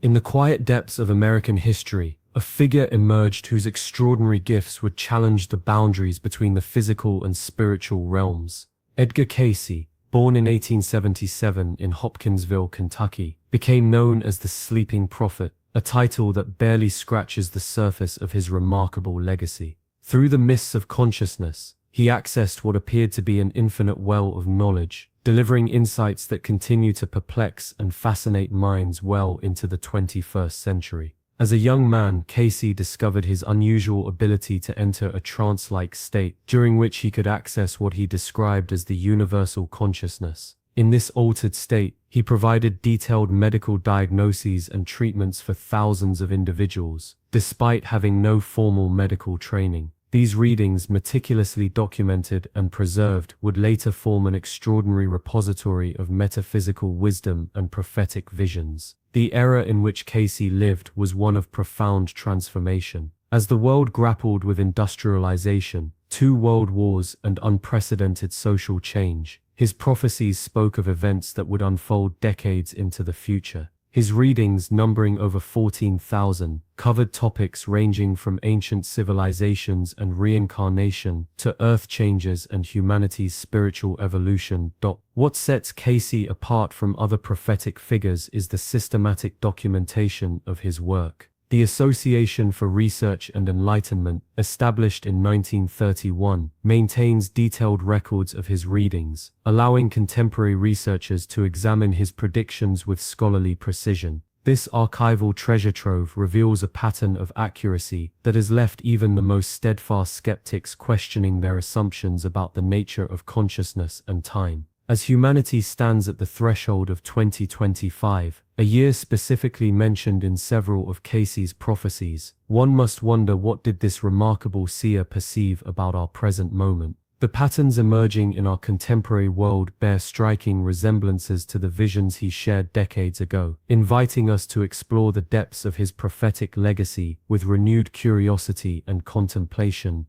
In the quiet depths of American history, a figure emerged whose extraordinary gifts would challenge the boundaries between the physical and spiritual realms. Edgar Cayce, born in 1877 in Hopkinsville, Kentucky, became known as the Sleeping Prophet, a title that barely scratches the surface of his remarkable legacy. Through the mists of consciousness, he accessed what appeared to be an infinite well of knowledge, delivering insights that continue to perplex and fascinate minds well into the 21st century. As a young man, Cayce discovered his unusual ability to enter a trance-like state, during which he could access what he described as the universal consciousness. In this altered state, he provided detailed medical diagnoses and treatments for thousands of individuals, despite having no formal medical training. These readings, meticulously documented and preserved, would later form an extraordinary repository of metaphysical wisdom and prophetic visions. The era in which Cayce lived was one of profound transformation. As the world grappled with industrialization, 2 world wars, and unprecedented social change, his prophecies spoke of events that would unfold decades into the future. His readings, numbering over 14,000, covered topics ranging from ancient civilizations and reincarnation to earth changes and humanity's spiritual evolution. What sets Cayce apart from other prophetic figures is the systematic documentation of his work. The Association for Research and Enlightenment, established in 1931, maintains detailed records of his readings, allowing contemporary researchers to examine his predictions with scholarly precision. This archival treasure trove reveals a pattern of accuracy that has left even the most steadfast skeptics questioning their assumptions about the nature of consciousness and time. As humanity stands at the threshold of 2025, a year specifically mentioned in several of Cayce's prophecies, one must wonder, what did this remarkable seer perceive about our present moment? The patterns emerging in our contemporary world bear striking resemblances to the visions he shared decades ago, inviting us to explore the depths of his prophetic legacy with renewed curiosity and contemplation.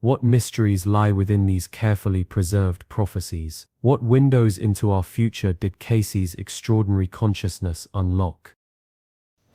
What mysteries lie within these carefully preserved prophecies? What windows into our future did Cayce's extraordinary consciousness unlock?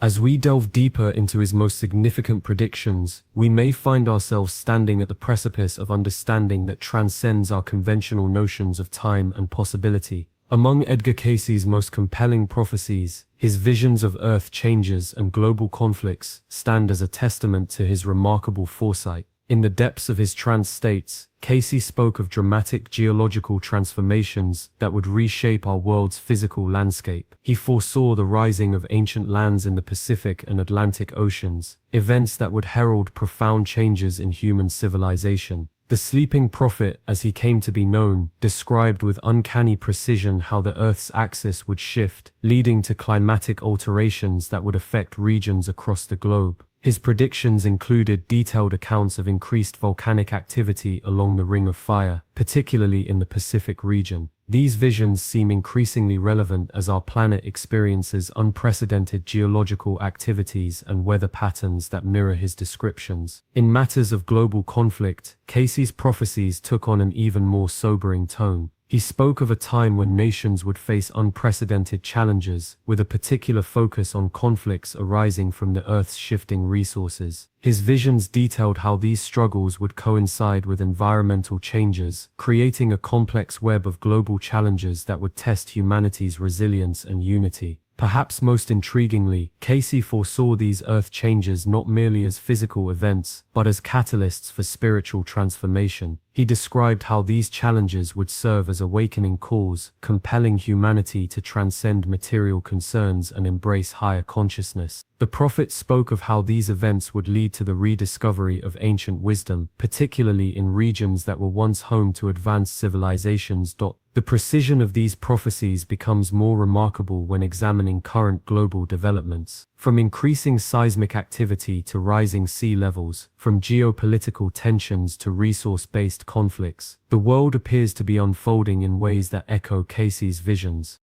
As we delve deeper into his most significant predictions, we may find ourselves standing at the precipice of understanding that transcends our conventional notions of time and possibility. Among Edgar Cayce's most compelling prophecies, his visions of earth changes and global conflicts stand as a testament to his remarkable foresight. In the depths of his trance states, Cayce spoke of dramatic geological transformations that would reshape our world's physical landscape. He foresaw the rising of ancient lands in the Pacific and Atlantic Oceans, events that would herald profound changes in human civilization. The Sleeping Prophet, as he came to be known, described with uncanny precision how the Earth's axis would shift, leading to climatic alterations that would affect regions across the globe. His predictions included detailed accounts of increased volcanic activity along the Ring of Fire, particularly in the Pacific region. These visions seem increasingly relevant as our planet experiences unprecedented geological activities and weather patterns that mirror his descriptions. In matters of global conflict, Cayce's prophecies took on an even more sobering tone. He spoke of a time when nations would face unprecedented challenges, with a particular focus on conflicts arising from the Earth's shifting resources. His visions detailed how these struggles would coincide with environmental changes, creating a complex web of global challenges that would test humanity's resilience and unity. Perhaps most intriguingly, Cayce foresaw these earth changes not merely as physical events, but as catalysts for spiritual transformation. He described how these challenges would serve as awakening calls, compelling humanity to transcend material concerns and embrace higher consciousness. The prophet spoke of how these events would lead to the rediscovery of ancient wisdom, particularly in regions that were once home to advanced civilizations. The precision of these prophecies becomes more remarkable when examining current global developments. From increasing seismic activity to rising sea levels, from geopolitical tensions to resource-based conflicts, the world appears to be unfolding in ways that echo Cayce's visions.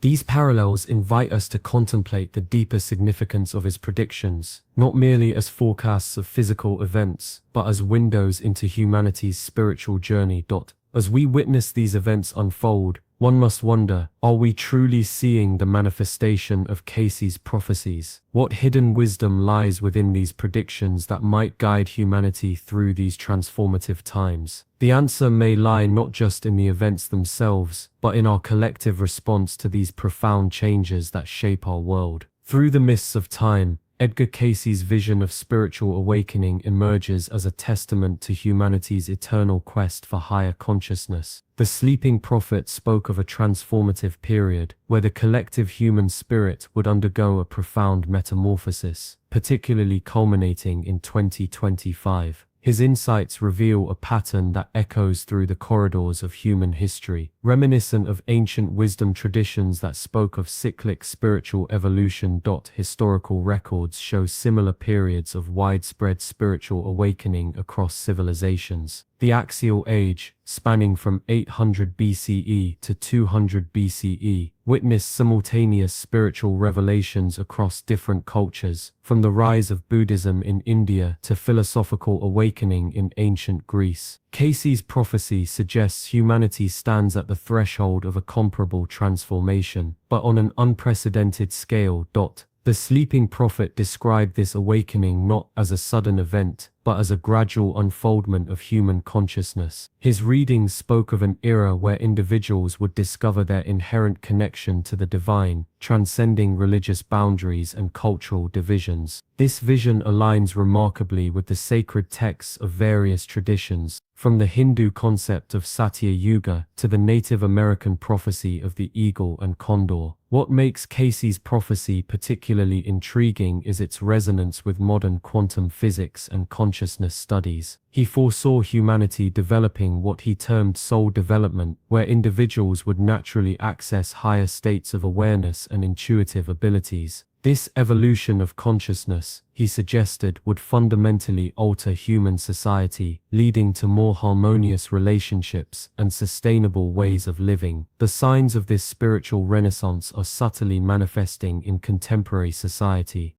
These parallels invite us to contemplate the deeper significance of his predictions, not merely as forecasts of physical events, but as windows into humanity's spiritual journey. As we witness these events unfold, One must wonder, are we truly seeing the manifestation of Cayce's prophecies? What hidden wisdom lies within these predictions that might guide humanity through these transformative times? The answer may lie not just in the events themselves, but in our collective response to these profound changes that shape our world. Through the mists of time, Edgar Cayce's vision of spiritual awakening emerges as a testament to humanity's eternal quest for higher consciousness. The sleeping prophet spoke of a transformative period where the collective human spirit would undergo a profound metamorphosis, particularly culminating in 2025. His insights reveal a pattern that echoes through the corridors of human history, reminiscent of ancient wisdom traditions that spoke of cyclic spiritual evolution. Historical records show similar periods of widespread spiritual awakening across civilizations. The Axial Age, spanning from 800 BCE to 200 BCE, witnessed simultaneous spiritual revelations across different cultures, from the rise of Buddhism in India to philosophical awakening in ancient Greece. Cayce's prophecy suggests humanity stands at the threshold of a comparable transformation, but on an unprecedented scale. The sleeping prophet described this awakening not as a sudden event, but as a gradual unfoldment of human consciousness. His readings spoke of an era where individuals would discover their inherent connection to the divine, transcending religious boundaries and cultural divisions. This vision aligns remarkably with the sacred texts of various traditions, from the Hindu concept of Satya Yuga to the Native American prophecy of the eagle and condor. What makes Cayce's prophecy particularly intriguing is its resonance with modern quantum physics and consciousness studies. He foresaw humanity developing what he termed soul development, where individuals would naturally access higher states of awareness and intuitive abilities. This evolution of consciousness, he suggested, would fundamentally alter human society, leading to more harmonious relationships and sustainable ways of living. The signs of this spiritual renaissance are subtly manifesting in contemporary society.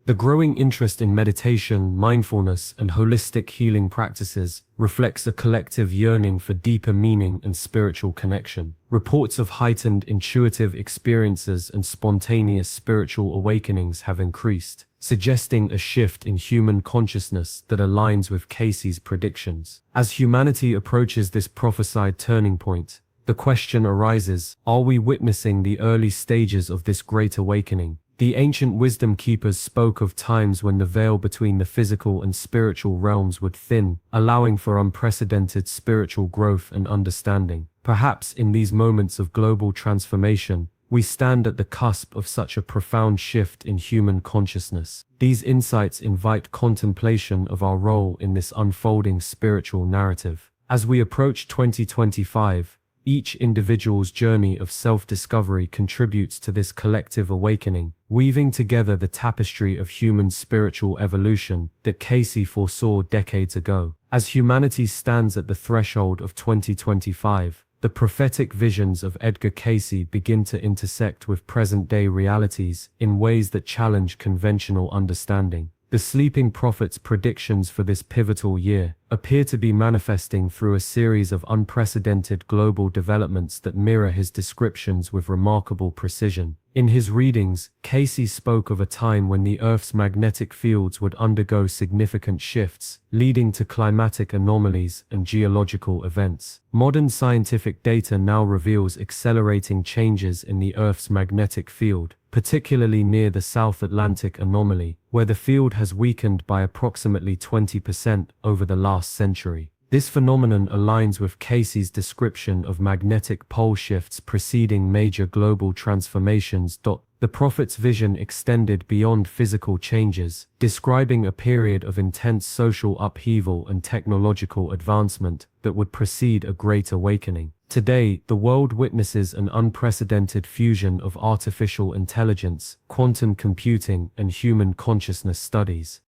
The growing interest in meditation, mindfulness, and holistic healing practices reflects a collective yearning for deeper meaning and spiritual connection. Reports of heightened intuitive experiences and spontaneous spiritual awakenings have increased, suggesting a shift in human consciousness that aligns with Cayce's predictions. As humanity approaches this prophesied turning point, the question arises, are we witnessing the early stages of this great awakening? The ancient wisdom keepers spoke of times when the veil between the physical and spiritual realms would thin, allowing for unprecedented spiritual growth and understanding. Perhaps in these moments of global transformation, we stand at the cusp of such a profound shift in human consciousness. These insights invite contemplation of our role in this unfolding spiritual narrative. As we approach 2025, each individual's journey of self-discovery contributes to this collective awakening, weaving together the tapestry of human spiritual evolution that Cayce foresaw decades ago. As humanity stands at the threshold of 2025, the prophetic visions of Edgar Cayce begin to intersect with present-day realities in ways that challenge conventional understanding. The sleeping prophet's predictions for this pivotal year appear to be manifesting through a series of unprecedented global developments that mirror his descriptions with remarkable precision. In his readings, Cayce spoke of a time when the Earth's magnetic fields would undergo significant shifts, leading to climatic anomalies and geological events. Modern scientific data now reveals accelerating changes in the Earth's magnetic field, particularly near the South Atlantic anomaly, where the field has weakened by approximately 20% over the last century. This phenomenon aligns with Cayce's description of magnetic pole shifts preceding major global transformations. The prophet's vision extended beyond physical changes, describing a period of intense social upheaval and technological advancement that would precede a great awakening. Today, the world witnesses an unprecedented fusion of artificial intelligence, quantum computing, and human consciousness studies.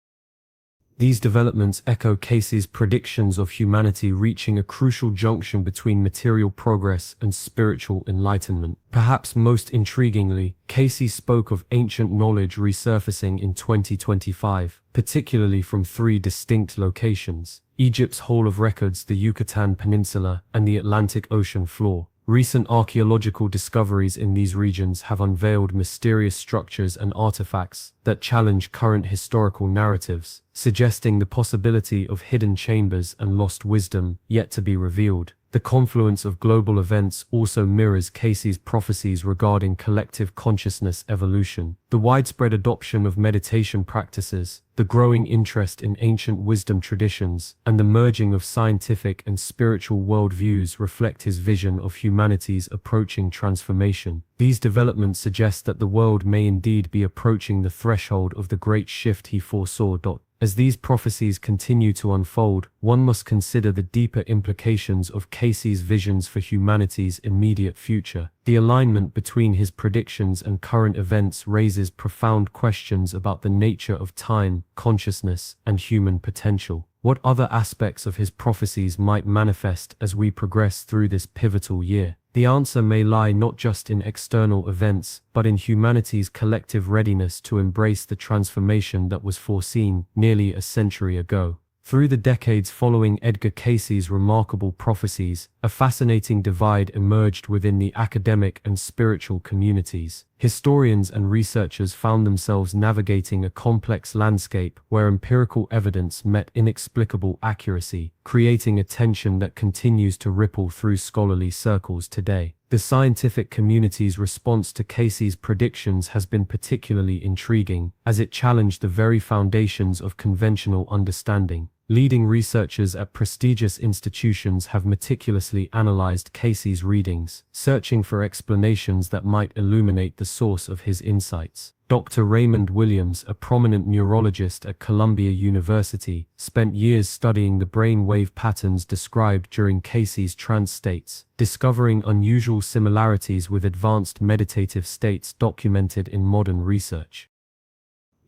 These developments echo Cayce's predictions of humanity reaching a crucial junction between material progress and spiritual enlightenment. Perhaps most intriguingly, Cayce spoke of ancient knowledge resurfacing in 2025, particularly from three distinct locations: Egypt's Hall of Records, the Yucatan Peninsula, and the Atlantic Ocean floor. Recent archaeological discoveries in these regions have unveiled mysterious structures and artifacts that challenge current historical narratives, suggesting the possibility of hidden chambers and lost wisdom yet to be revealed. The confluence of global events also mirrors Cayce's prophecies regarding collective consciousness evolution. The widespread adoption of meditation practices, the growing interest in ancient wisdom traditions, and the merging of scientific and spiritual worldviews reflect his vision of humanity's approaching transformation. These developments suggest that the world may indeed be approaching the threshold of the great shift he foresaw. As these prophecies continue to unfold, one must consider the deeper implications of Cayce's visions for humanity's immediate future. The alignment between his predictions and current events raises profound questions about the nature of time, consciousness, and human potential. What other aspects of his prophecies might manifest as we progress through this pivotal year? The answer may lie not just in external events, but in humanity's collective readiness to embrace the transformation that was foreseen nearly a century ago. Through the decades following Edgar Cayce's remarkable prophecies, a fascinating divide emerged within the academic and spiritual communities. Historians and researchers found themselves navigating a complex landscape where empirical evidence met inexplicable accuracy, creating a tension that continues to ripple through scholarly circles today. The scientific community's response to Cayce's predictions has been particularly intriguing, as it challenged the very foundations of conventional understanding. Leading researchers at prestigious institutions have meticulously analyzed Cayce's readings, searching for explanations that might illuminate the source of his insights. Dr. Raymond Williams, a prominent neurologist at Columbia University, spent years studying the brain wave patterns described during Cayce's trance states, discovering unusual similarities with advanced meditative states documented in modern research.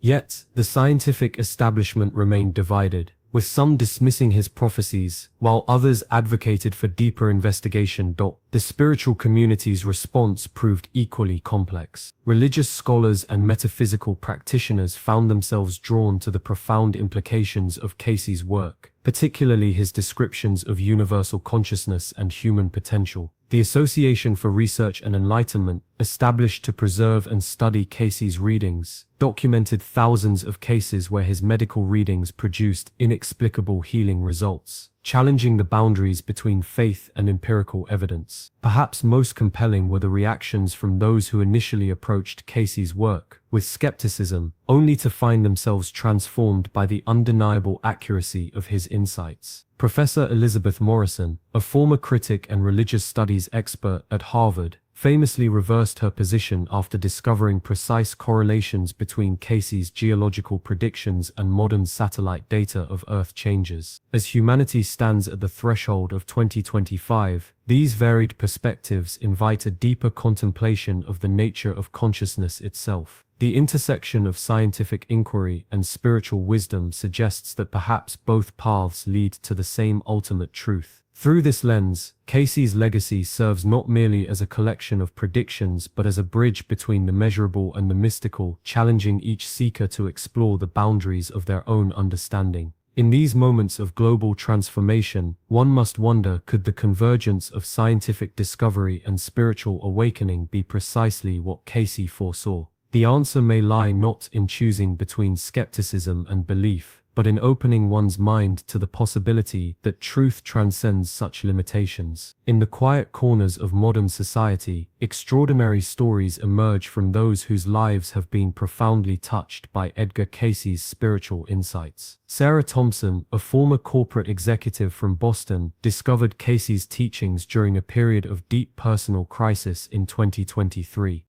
Yet, the scientific establishment remained divided, with some dismissing his prophecies, while others advocated for deeper investigation. The spiritual community's response proved equally complex. Religious scholars and metaphysical practitioners found themselves drawn to the profound implications of Cayce's work, particularly his descriptions of universal consciousness and human potential. The Association for Research and Enlightenment, established to preserve and study Cayce's readings, documented thousands of cases where his medical readings produced inexplicable healing results, challenging the boundaries between faith and empirical evidence. Perhaps most compelling were the reactions from those who initially approached Cayce's work with skepticism, only to find themselves transformed by the undeniable accuracy of his insights. Professor Elizabeth Morrison, a former critic and religious studies expert at Harvard, famously reversed her position after discovering precise correlations between Cayce's geological predictions and modern satellite data of Earth changes. As humanity stands at the threshold of 2025, these varied perspectives invite a deeper contemplation of the nature of consciousness itself. The intersection of scientific inquiry and spiritual wisdom suggests that perhaps both paths lead to the same ultimate truth. Through this lens, Cayce's legacy serves not merely as a collection of predictions but as a bridge between the measurable and the mystical, challenging each seeker to explore the boundaries of their own understanding. In these moments of global transformation, one must wonder, could the convergence of scientific discovery and spiritual awakening be precisely what Cayce foresaw? The answer may lie not in choosing between skepticism and belief, but in opening one's mind to the possibility that truth transcends such limitations. In the quiet corners of modern society, extraordinary stories emerge from those whose lives have been profoundly touched by Edgar Cayce's spiritual insights. Sarah Thompson, a former corporate executive from Boston, discovered Cayce's teachings during a period of deep personal crisis in 2023.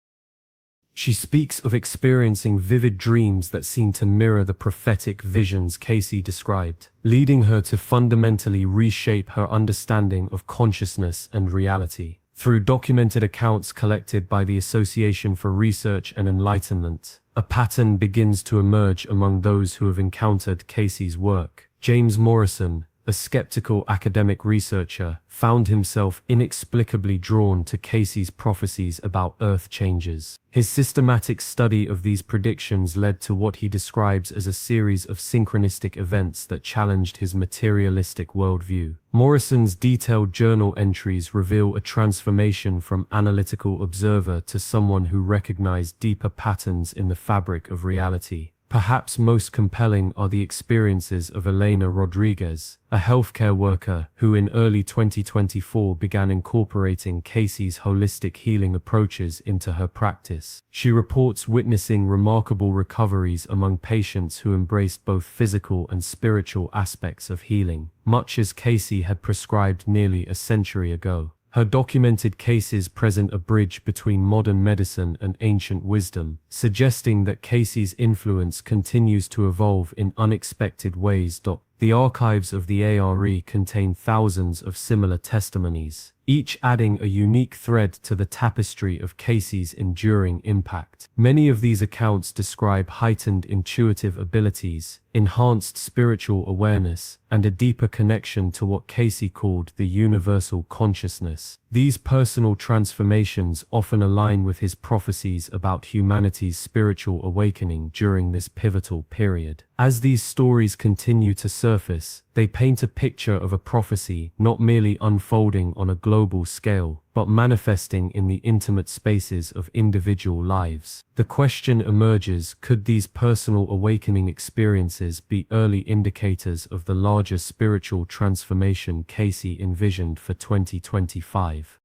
She speaks of experiencing vivid dreams that seem to mirror the prophetic visions Cayce described, leading her to fundamentally reshape her understanding of consciousness and reality. Through documented accounts collected by the Association for Research and Enlightenment, a pattern begins to emerge among those who have encountered Cayce's work. James Morrison, a skeptical academic researcher, found himself inexplicably drawn to Cayce's prophecies about Earth changes. His systematic study of these predictions led to what he describes as a series of synchronistic events that challenged his materialistic worldview. Morrison's detailed journal entries reveal a transformation from analytical observer to someone who recognized deeper patterns in the fabric of reality. Perhaps most compelling are the experiences of Elena Rodriguez, a healthcare worker who in early 2024 began incorporating Cayce's holistic healing approaches into her practice. She reports witnessing remarkable recoveries among patients who embraced both physical and spiritual aspects of healing, much as Cayce had prescribed nearly a century ago. Her documented cases present a bridge between modern medicine and ancient wisdom, suggesting that Cayce's influence continues to evolve in unexpected ways. The archives of the ARE contain thousands of similar testimonies, each adding a unique thread to the tapestry of Cayce's enduring impact. Many of these accounts describe heightened intuitive abilities, enhanced spiritual awareness, and a deeper connection to what Cayce called the universal consciousness. These personal transformations often align with his prophecies about humanity's spiritual awakening during this pivotal period. As these stories continue to surface, they paint a picture of a prophecy not merely unfolding on a global scale, but manifesting in the intimate spaces of individual lives. The question emerges, could these personal awakening experiences be early indicators of the larger spiritual transformation Cayce envisioned for 2025?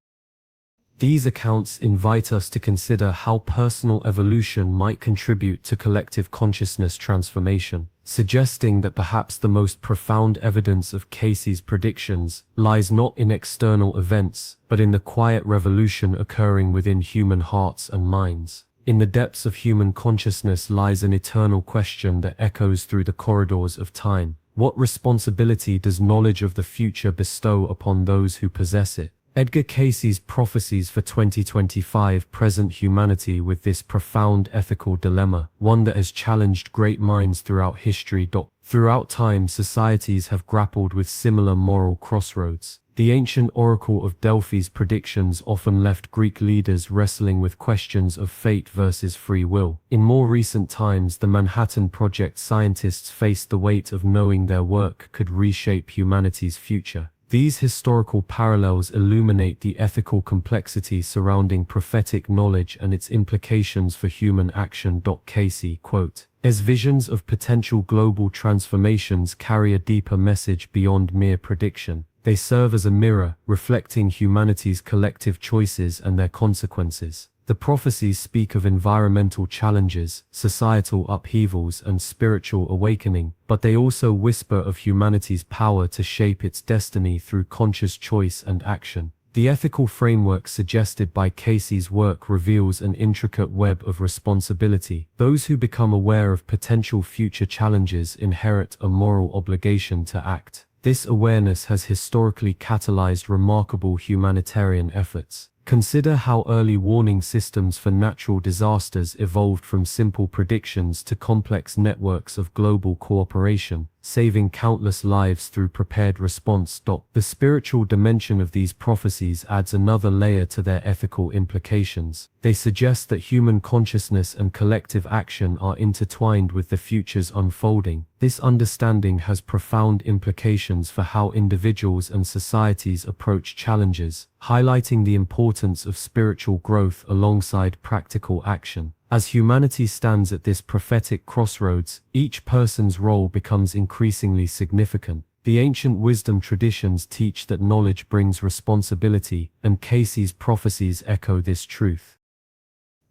These accounts invite us to consider how personal evolution might contribute to collective consciousness transformation, suggesting that perhaps the most profound evidence of Cayce's predictions lies not in external events, but in the quiet revolution occurring within human hearts and minds. In the depths of human consciousness lies an eternal question that echoes through the corridors of time. What responsibility does knowledge of the future bestow upon those who possess it? Edgar Cayce's prophecies for 2025 present humanity with this profound ethical dilemma, one that has challenged great minds throughout history. Throughout time, societies have grappled with similar moral crossroads. The ancient oracle of Delphi's predictions often left Greek leaders wrestling with questions of fate versus free will. In more recent times, the Manhattan Project scientists faced the weight of knowing their work could reshape humanity's future. These historical parallels illuminate the ethical complexity surrounding prophetic knowledge and its implications for human action. Cayce, quote, "As visions of potential global transformations carry a deeper message beyond mere prediction. They serve as a mirror, reflecting humanity's collective choices and their consequences. The prophecies speak of environmental challenges, societal upheavals, and spiritual awakening, but they also whisper of humanity's power to shape its destiny through conscious choice and action." The ethical framework suggested by Cayce's work reveals an intricate web of responsibility. Those who become aware of potential future challenges inherit a moral obligation to act. This awareness has historically catalyzed remarkable humanitarian efforts. Consider how early warning systems for natural disasters evolved from simple predictions to complex networks of global cooperation, saving countless lives through prepared response. The spiritual dimension of these prophecies adds another layer to their ethical implications. They suggest that human consciousness and collective action are intertwined with the future's unfolding. This understanding has profound implications for how individuals and societies approach challenges, highlighting the importance of spiritual growth alongside practical action. As humanity stands at this prophetic crossroads, each person's role becomes increasingly significant. The ancient wisdom traditions teach that knowledge brings responsibility, and Cayce's prophecies echo this truth.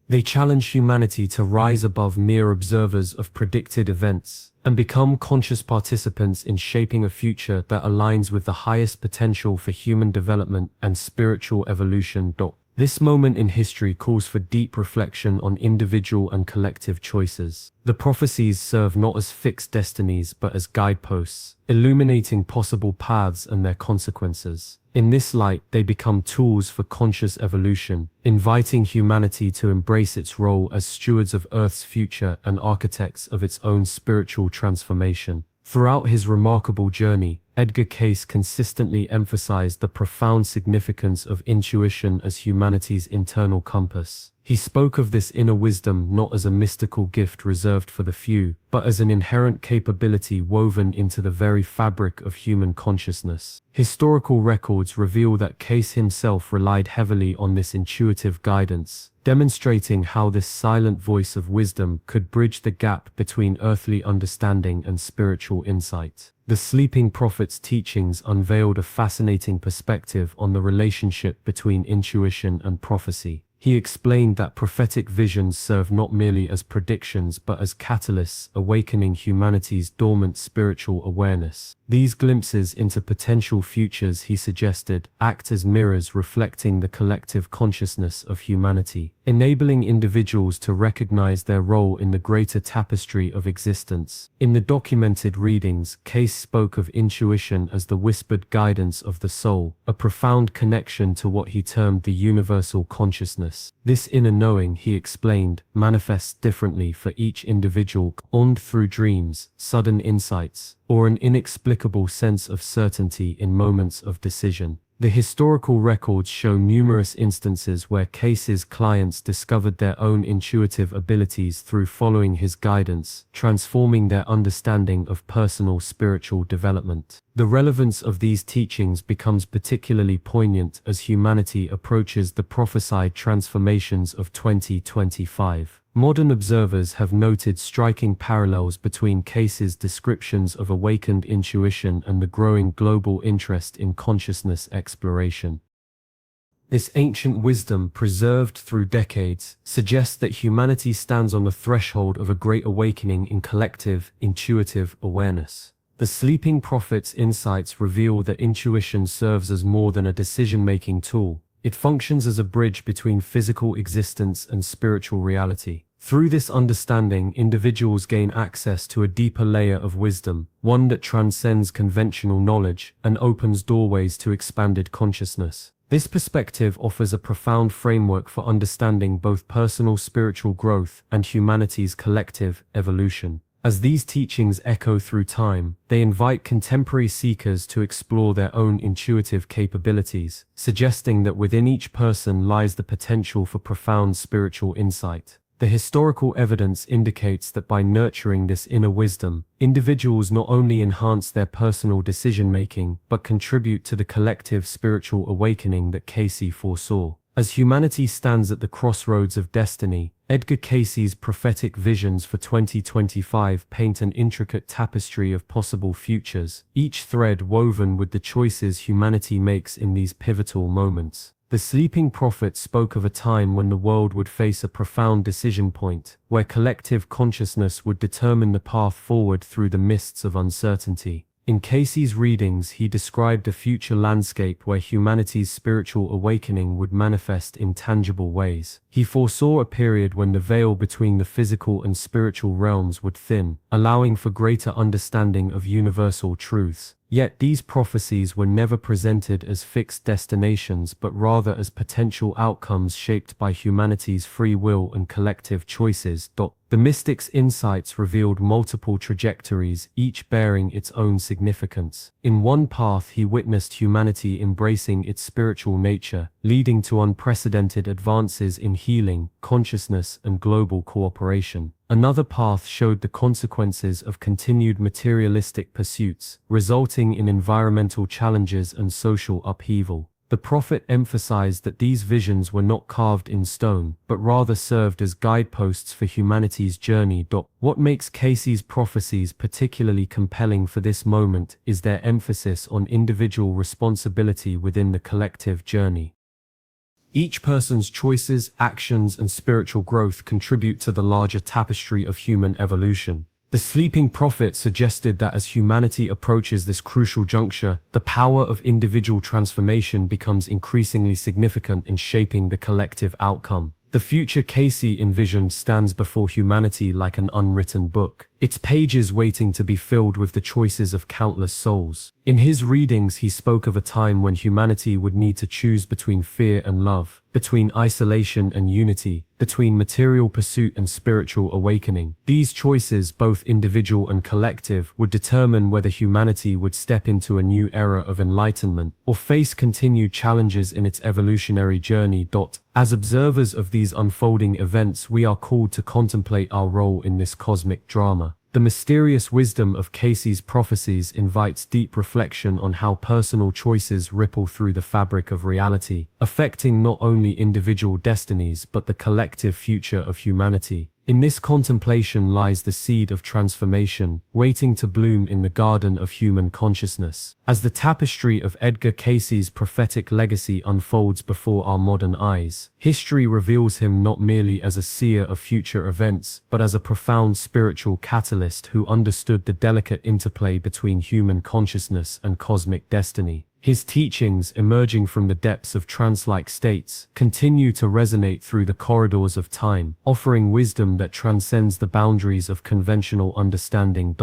They challenge humanity to rise above mere observers of predicted events and become conscious participants in shaping a future that aligns with the highest potential for human development and spiritual evolution. This moment in history calls for deep reflection on individual and collective choices. The prophecies serve not as fixed destinies but as guideposts, illuminating possible paths and their consequences. In this light, they become tools for conscious evolution, inviting humanity to embrace its role as stewards of Earth's future and architects of its own spiritual transformation. Throughout his remarkable journey, Edgar Cayce consistently emphasized the profound significance of intuition as humanity's internal compass. He spoke of this inner wisdom not as a mystical gift reserved for the few, but as an inherent capability woven into the very fabric of human consciousness. Historical records reveal that Cayce himself relied heavily on this intuitive guidance, demonstrating how this silent voice of wisdom could bridge the gap between earthly understanding and spiritual insight. The Sleeping Prophet's teachings unveiled a fascinating perspective on the relationship between intuition and prophecy. He explained that prophetic visions serve not merely as predictions but as catalysts awakening humanity's dormant spiritual awareness. These glimpses into potential futures, he suggested, act as mirrors reflecting the collective consciousness of humanity, enabling individuals to recognize their role in the greater tapestry of existence. In the documented readings, Cayce spoke of intuition as the whispered guidance of the soul, a profound connection to what he termed the universal consciousness. This inner knowing, he explained, manifests differently for each individual, formed through dreams, sudden insights, or an inexplicable sense of certainty in moments of decision. The historical records show numerous instances where Cayce's clients discovered their own intuitive abilities through following his guidance, transforming their understanding of personal spiritual development. The relevance of these teachings becomes particularly poignant as humanity approaches the prophesied transformations of 2025. Modern observers have noted striking parallels between Cayce's descriptions of awakened intuition and the growing global interest in consciousness exploration. This ancient wisdom, preserved through decades, suggests that humanity stands on the threshold of a great awakening in collective, intuitive awareness. The Sleeping Prophet's insights reveal that intuition serves as more than a decision-making tool. It functions as a bridge between physical existence and spiritual reality. Through this understanding, individuals gain access to a deeper layer of wisdom, one that transcends conventional knowledge and opens doorways to expanded consciousness. This perspective offers a profound framework for understanding both personal spiritual growth and humanity's collective evolution. As these teachings echo through time, they invite contemporary seekers to explore their own intuitive capabilities, suggesting that within each person lies the potential for profound spiritual insight. The historical evidence indicates that by nurturing this inner wisdom, individuals not only enhance their personal decision-making, but contribute to the collective spiritual awakening that Cayce foresaw. As humanity stands at the crossroads of destiny, Edgar Cayce's prophetic visions for 2025 paint an intricate tapestry of possible futures, each thread woven with the choices humanity makes in these pivotal moments. The Sleeping Prophet spoke of a time when the world would face a profound decision point, where collective consciousness would determine the path forward through the mists of uncertainty. In Cayce's readings, he described a future landscape where humanity's spiritual awakening would manifest in tangible ways. He foresaw a period when the veil between the physical and spiritual realms would thin, allowing for greater understanding of universal truths. Yet these prophecies were never presented as fixed destinations but rather as potential outcomes shaped by humanity's free will and collective choices. The mystic's insights revealed multiple trajectories, each bearing its own significance. In one path, he witnessed humanity embracing its spiritual nature, leading to unprecedented advances in healing, consciousness, and global cooperation. Another path showed the consequences of continued materialistic pursuits, resulting in environmental challenges and social upheaval. The prophet emphasized that these visions were not carved in stone, but rather served as guideposts for humanity's journey. What makes Cayce's prophecies particularly compelling for this moment is their emphasis on individual responsibility within the collective journey. Each person's choices, actions, and spiritual growth contribute to the larger tapestry of human evolution. The Sleeping Prophet suggested that as humanity approaches this crucial juncture, the power of individual transformation becomes increasingly significant in shaping the collective outcome. The future Cayce envisioned stands before humanity like an unwritten book, its pages waiting to be filled with the choices of countless souls. In his readings, he spoke of a time when humanity would need to choose between fear and love, between isolation and unity, between material pursuit and spiritual awakening. These choices, both individual and collective, would determine whether humanity would step into a new era of enlightenment or face continued challenges in its evolutionary journey. As observers of these unfolding events, we are called to contemplate our role in this cosmic drama. The mysterious wisdom of Cayce's prophecies invites deep reflection on how personal choices ripple through the fabric of reality, affecting not only individual destinies but the collective future of humanity. In this contemplation lies the seed of transformation, waiting to bloom in the garden of human consciousness. As the tapestry of Edgar Cayce's prophetic legacy unfolds before our modern eyes, history reveals him not merely as a seer of future events, but as a profound spiritual catalyst who understood the delicate interplay between human consciousness and cosmic destiny. His teachings, emerging from the depths of trance-like states, continue to resonate through the corridors of time, offering wisdom that transcends the boundaries of conventional understanding.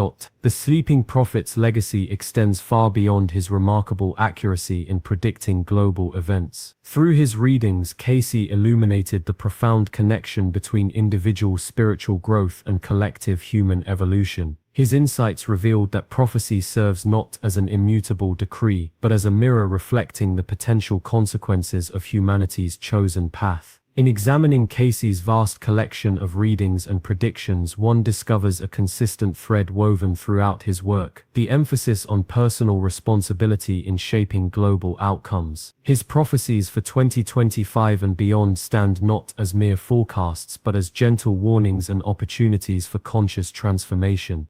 The sleeping prophet's legacy extends far beyond his remarkable accuracy in predicting global events. Through his readings, Cayce illuminated the profound connection between individual spiritual growth and collective human evolution. His insights revealed that prophecy serves not as an immutable decree, but as a mirror reflecting the potential consequences of humanity's chosen path. In examining Cayce's vast collection of readings and predictions, one discovers a consistent thread woven throughout his work: the emphasis on personal responsibility in shaping global outcomes. His prophecies for 2025 and beyond stand not as mere forecasts but as gentle warnings and opportunities for conscious transformation.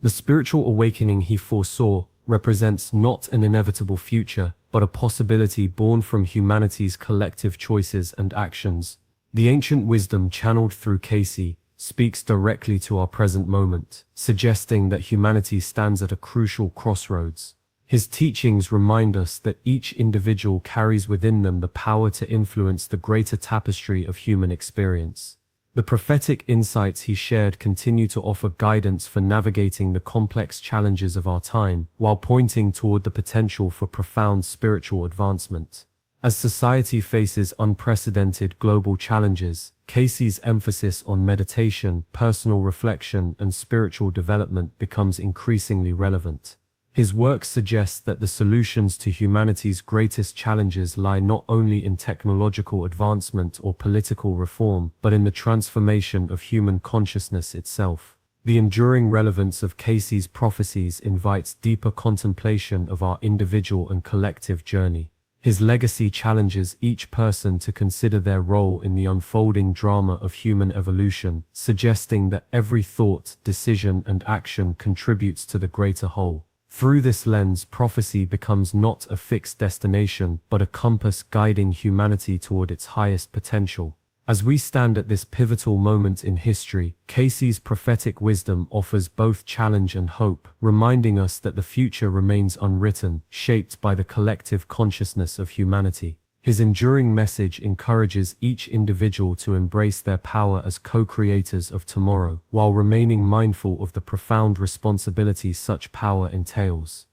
The spiritual awakening he foresaw represents not an inevitable future, but a possibility born from humanity's collective choices and actions. The ancient wisdom channeled through Cayce speaks directly to our present moment, suggesting that humanity stands at a crucial crossroads. His teachings remind us that each individual carries within them the power to influence the greater tapestry of human experience. The prophetic insights he shared continue to offer guidance for navigating the complex challenges of our time, while pointing toward the potential for profound spiritual advancement. As society faces unprecedented global challenges, Cayce's emphasis on meditation, personal reflection, and spiritual development becomes increasingly relevant. His work suggests that the solutions to humanity's greatest challenges lie not only in technological advancement or political reform, but in the transformation of human consciousness itself. The enduring relevance of Cayce's prophecies invites deeper contemplation of our individual and collective journey. His legacy challenges each person to consider their role in the unfolding drama of human evolution, suggesting that every thought, decision, and action contributes to the greater whole. Through this lens, prophecy becomes not a fixed destination, but a compass guiding humanity toward its highest potential. As we stand at this pivotal moment in history, Cayce's prophetic wisdom offers both challenge and hope, reminding us that the future remains unwritten, shaped by the collective consciousness of humanity. His enduring message encourages each individual to embrace their power as co-creators of tomorrow, while remaining mindful of the profound responsibility such power entails.